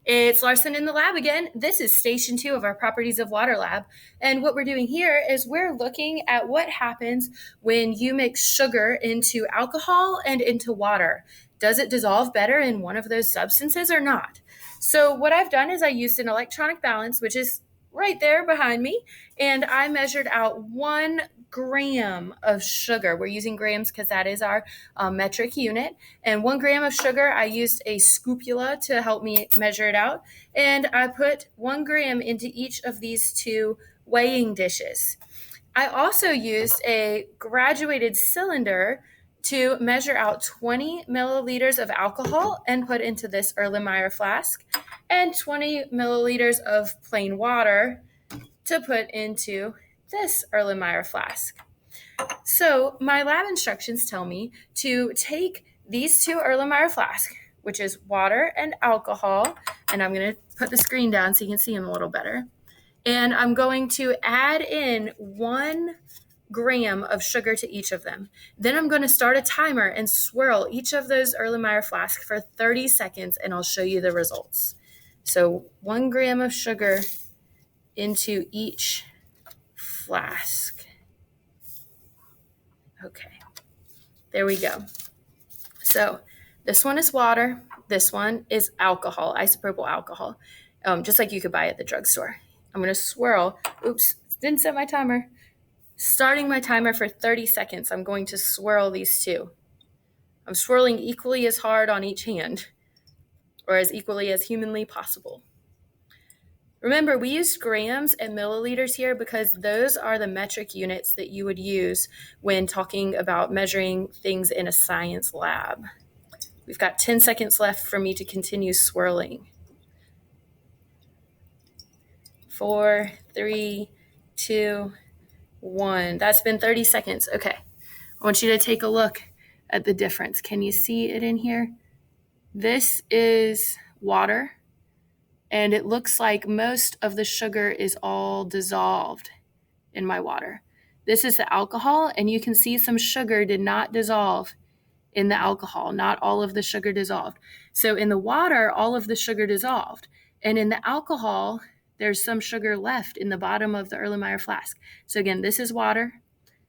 It's Larson in the lab again. This is station 2 of our Properties of Water lab. And what we're doing here is we're looking at what happens when you mix sugar into alcohol and into water. Does it dissolve better in one of those substances or not? So what I've done is I used an electronic balance, which is right there behind me, and I measured out 1 gram of sugar. We're using grams because that is our metric unit. And 1 gram of sugar, I used a scopula to help me measure it out. And I put 1 gram into each of these two weighing dishes. I also used a graduated cylinder to measure out 20 milliliters of alcohol and put into this Erlenmeyer flask, and 20 milliliters of plain water to put into this Erlenmeyer flask. So my lab instructions tell me to take these two Erlenmeyer flasks, which is water and alcohol, and I'm going to put the screen down so you can see them a little better. And I'm going to add in 1 gram of sugar to each of them. Then I'm going to start a timer and swirl each of those Erlenmeyer flasks for 30 seconds, and I'll show you the results. So 1 gram of sugar into each flask. Okay, there we go. So this one is water. This one is alcohol, isopropyl alcohol, just like you could buy at the drugstore. I'm going to swirl. Oops, didn't set my timer. Starting my timer for 30 seconds, I'm going to swirl these two. I'm swirling equally as hard on each hand, or as equally as humanly possible. Remember, we used grams and milliliters here because those are the metric units that you would use when talking about measuring things in a science lab. We've got 10 seconds left for me to continue swirling. 4, 3, 2, 1. That's been 30 seconds. Okay. I want you to take a look at the difference. Can you see it in here? This is water, and it looks like most of the sugar is all dissolved in my water. This is the alcohol, and you can see some sugar did not dissolve in the alcohol. Not all of the sugar dissolved. So in the water, all of the sugar dissolved. And in the alcohol, there's some sugar left in the bottom of the Erlenmeyer flask. So again, this is water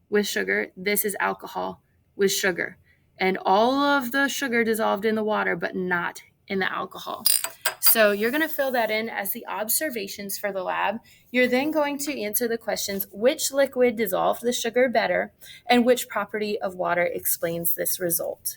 with sugar. This is alcohol with sugar. And all of the sugar dissolved in the water, but not in the alcohol. So you're going to fill that in as the observations for the lab. You're then going to answer the questions, which liquid dissolved the sugar better, and which property of water explains this result.